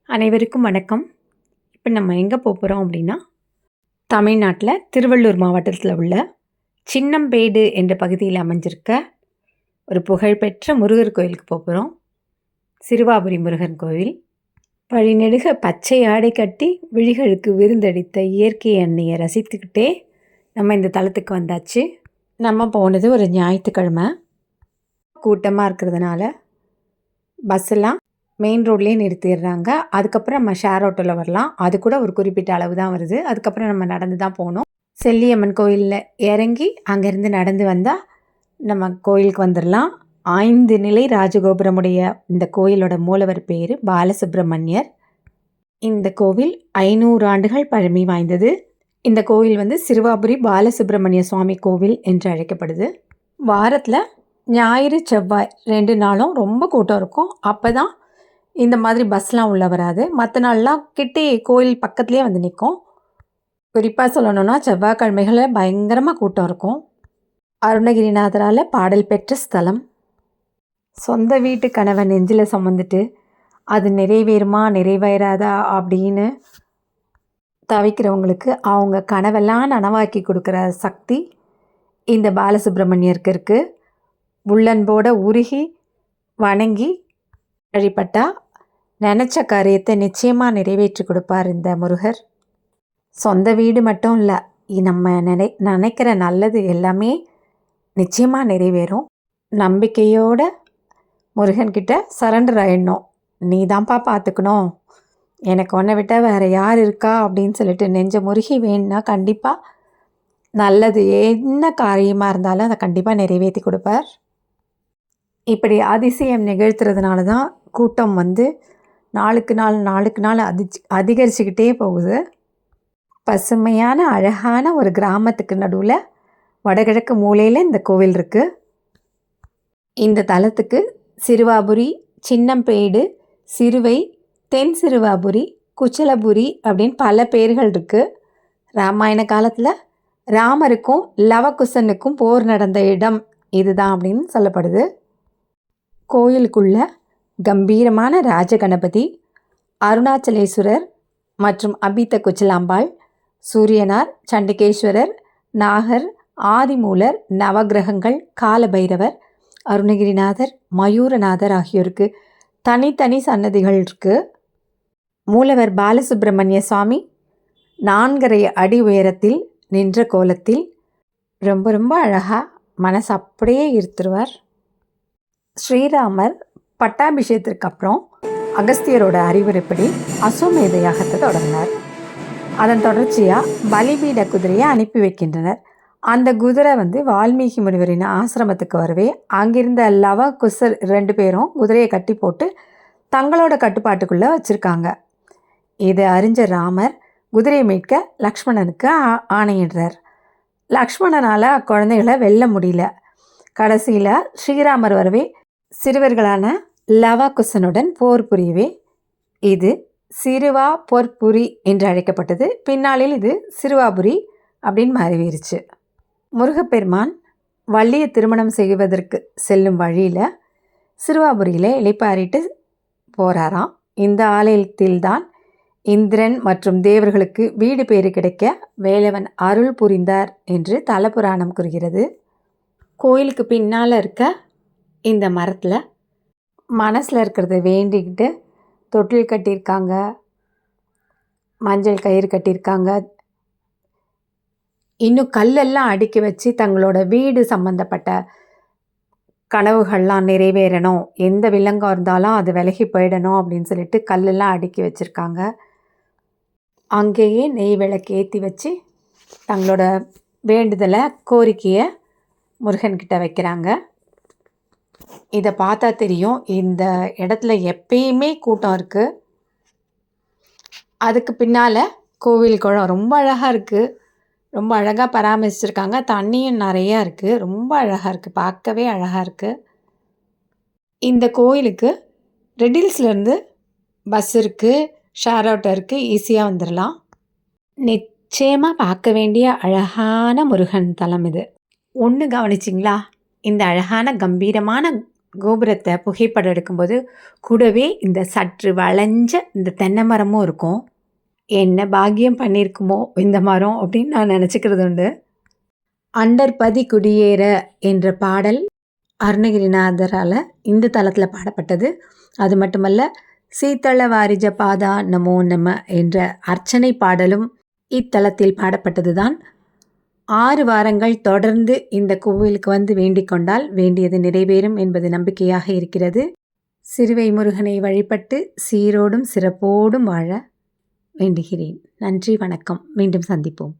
அனைவருக்கும் வணக்கம். இப்போ நம்ம எங்கே போகிறோம் அப்படின்னா, தமிழ்நாட்டில் திருவள்ளூர் மாவட்டத்தில் உள்ள சின்னம்பேடு என்ற பகுதியில் அமைஞ்சிருக்க ஒரு புகழ்பெற்ற முருகர் கோயிலுக்கு போகிறோம். சிறுவாபுரி முருகன் கோவில். வழிநெடுக பச்சை ஆடை கட்டி விழிகளுக்கு விருந்தளித்த இயற்கை எண்ணெயை ரசித்துக்கிட்டே நம்ம இந்த தலத்துக்கு வந்தாச்சு. நம்ம போனது ஒரு ஞாயிற்றுக்கிழமை. கூட்டமாக இருக்கிறதுனால பஸ்ஸெல்லாம் மெயின் ரோட்லேயே நிறுத்திடுறாங்க. அதுக்கப்புறம் நம்ம ஷேர் ஆட்டோவில் வரலாம். அது கூட ஒரு குறிப்பிட்ட அளவு தான் வருது. அதுக்கப்புறம் நம்ம நடந்து தான் போகணும். செல்லியம்மன் கோயிலில் இறங்கி அங்கேருந்து நடந்து வந்தால் நம்ம கோயிலுக்கு வந்துடலாம். 5 நிலை ராஜகோபுரமுடைய இந்த கோயிலோட மூலவர் பேர் பாலசுப்ரமணியர். இந்த கோவில் 500 ஆண்டுகள் பழமை வாய்ந்தது. இந்த கோவில் சிறுவாபுரி பாலசுப்ரமணிய சுவாமி கோவில் என்று அழைக்கப்படுது. வாரத்தில் ஞாயிறு செவ்வாய் 2 நாளும் ரொம்ப கூட்டம் இருக்கும். அப்போ தான் இந்த மாதிரி பஸ்லாம் உள்ளே வராது. மற்ற நாள்லாம் கிட்டே கோயில் பக்கத்துலேயே நிற்கும். குறிப்பாக சொல்லணுன்னா செவ்வாய்க்கிழமைகளில் பயங்கரமாக கூட்டம் இருக்கும். அருணகிரிநாதரால் பாடல் பெற்ற ஸ்தலம். சொந்த வீட்டு கனவை நெஞ்சில் சுமந்துட்டு அது நிறைவேறுமா நிறைவேறாதா அப்படின்னு தவிக்கிறவங்களுக்கு அவங்க கனவெல்லாம் நனவாக்கி கொடுக்குற சக்தி இந்த பாலசுப்ரமணியருக்கு இருக்குது. உள்ளன்போட உருகி வணங்கி வழிபட்டால் நினச்ச காரியத்தை நிச்சயமாக நிறைவேற்றி கொடுப்பார் இந்த முருகர். சொந்த வீடு மட்டும் இல்லை, நம்ம நினைக்கிற நல்லது எல்லாமே நிச்சயமாக நிறைவேறும். நம்பிக்கையோட முருகன்கிட்ட சரண்டர் ஆகிடணும். நீ தான்ப்பா பார்த்துக்கணும், எனக்கு ஒன்றை விட்டால் வேறு யார் இருக்கா அப்படின்னு சொல்லிட்டு நெஞ்ச முருகி வேணுன்னா கண்டிப்பாக நல்லது என்ன காரியமாக இருந்தாலும் அதை கண்டிப்பாக நிறைவேற்றி கொடுப்பார். இப்படி அதிசயம் நிகழ்த்துறதுனால தான் கூட்டம் நாளுக்கு நாள் அதிகரிச்சுக்கிட்டே போகுது. பசுமையான அழகான ஒரு கிராமத்துக்கு நடுவில் வடகிழக்கு மூலையில் இந்த கோவில் இருக்குது. இந்த தலத்துக்கு சிறுவாபுரி, சின்னம்பேடு, சிறுவை, தென் சிறுவாபுரி, குச்சலபுரி அப்படின்னு பல பேர்கள் இருக்குது. ராமாயண காலத்தில் ராமருக்கும் லவகுசனுக்கும் போர் நடந்த இடம் இதுதான் அப்படின்னு சொல்லப்படுது. கோயிலுக்குள்ள கம்பீரமான ராஜகணபதி, அருணாச்சலேஸ்வரர் மற்றும் அபித்த குச்சலாம்பாள், சூரியனார், சண்டிகேஸ்வரர், நாகர், ஆதிமூலர், நவகிரகங்கள், காலபைரவர், அருணகிரிநாதர், மயூரநாதர் ஆகியோருக்கு தனித்தனி சன்னதிகள் இருக்குது. மூலவர் பாலசுப்ரமணிய சுவாமி 4.5 அடி உயரத்தில் நின்ற கோலத்தில் ரொம்ப ரொம்ப அழகாக மனசு அப்படியே ஈர்த்துருவார். ஸ்ரீராமர் பட்டாபிஷேகத்திற்கு அப்புறம் அகஸ்தியரோட அறிவுரைப்படி அஸ்வமேத யாகத்தை தொடங்கினார். அதன் தொடர்ச்சியாக பலிபீட குதிரையை அனுப்பி வைக்கின்றனர். அந்த குதிரை வால்மீகி முனிவரின் ஆசிரமத்துக்கு வரவே அங்கிருந்த லவ குசர் 2 பேரும் குதிரையை கட்டி போட்டு தங்களோட கட்டுப்பாட்டுக்குள்ளே வச்சுருக்காங்க. இதை அறிஞ்ச ராமர் குதிரையை மீட்க லக்ஷ்மணனுக்கு ஆணையிடுறார். லக்ஷ்மணனால் அக்குழந்தைகளை வெல்ல முடியல. கடைசியில் ஸ்ரீராமர் வரவே சிறுவர்களான லவகுசனுடன் போர் புரியவே இது சிறுவா பொற்புரி என்று அழைக்கப்பட்டது. பின்னாளில் இது சிறுவாபுரி அப்படின்னு மாறிவிருச்சு. முருகப்பெருமான் வள்ளியை திருமணம் செய்வதற்கு செல்லும் வழியில் சிறுவாபுரியில் இளைப்பாறிட்டு போகிறாராம். இந்த ஆலயத்தில்தான் இந்திரன் மற்றும் தேவர்களுக்கு வீடு பேறு கிடைக்க வேலவன் அருள் புரிந்தார் என்று தலபுராணம் கூறுகிறது. கோயிலுக்கு பின்னால் இருக்க இந்த மரத்தில் மனசில் இருக்கிறத வேண்டிக்கிட்டு தொட்டில் கட்டியிருக்காங்க, மஞ்சள் கயிறு கட்டியிருக்காங்க. இன்னும் கல்லெல்லாம் அடுக்கி வச்சு தங்களோட வீடு சம்மந்தப்பட்ட கனவுகள்லாம் நிறைவேறணும், எந்த வில்லங்கம் இருந்தாலும் அது விலகி போயிடணும் அப்படின்னு சொல்லிட்டு கல்லெல்லாம் அடுக்கி வச்சுருக்காங்க. அங்கேயே நெய் விளக்கு ஏற்றி வச்சு தங்களோட வேண்டுதலை கோரிக்கையை முருகன்கிட்ட வைக்கிறாங்க. இதை பார்த்தா தெரியும் இந்த இடத்துல எப்பயுமே கூட்டம் இருக்குது. அதுக்கு பின்னால் கோவில் குளம் ரொம்ப அழகாக இருக்குது. ரொம்ப அழகாக பராமரிச்சிருக்காங்க. தண்ணியும் நிறையா இருக்குது. ரொம்ப அழகாக இருக்குது, பார்க்கவே அழகாக இருக்குது. இந்த கோயிலுக்கு ரெட்டில்ஸ்லேருந்து பஸ் இருக்குது, ஷேர் ஆட்டோ இருக்குது, ஈஸியாக வந்துடலாம். நிச்சயமாக பார்க்க வேண்டிய அழகான முருகன் தலம் இது. ஒன்று கவனிச்சிங்களா? இந்த அழகான கம்பீரமான கோபுரத்தை புகைப்படம் எடுக்கும்போது கூடவே இந்த சற்று வளைஞ்ச இந்த தென்னை மரமும் இருக்கும். என்ன பாக்கியம் பண்ணியிருக்குமோ இந்த மரம் அப்படின்னு நான் நினச்சிக்கிறது உண்டு. அண்டர்பதி குடியேற என்ற பாடல் அருணகிரிநாதரால் இந்த தலத்தில் பாடப்பட்டது. அது மட்டுமல்ல, சீத்தள வாரிஜ பாதா நமோ நம என்ற அர்ச்சனை பாடலும் இத்தலத்தில் பாடப்பட்டது தான். 6 வாரங்கள் தொடர்ந்து இந்த கோவிலுக்கு வந்து வேண்டிக் கொண்டால் வேண்டியது நிறைவேறும் என்பது நம்பிக்கையாக இருக்கிறது. சிறுவை முருகனை வழிபட்டு சீரோடும் சிறப்போடும் வாழ வேண்டுகிறேன். நன்றி, வணக்கம். மீண்டும் சந்திப்போம்.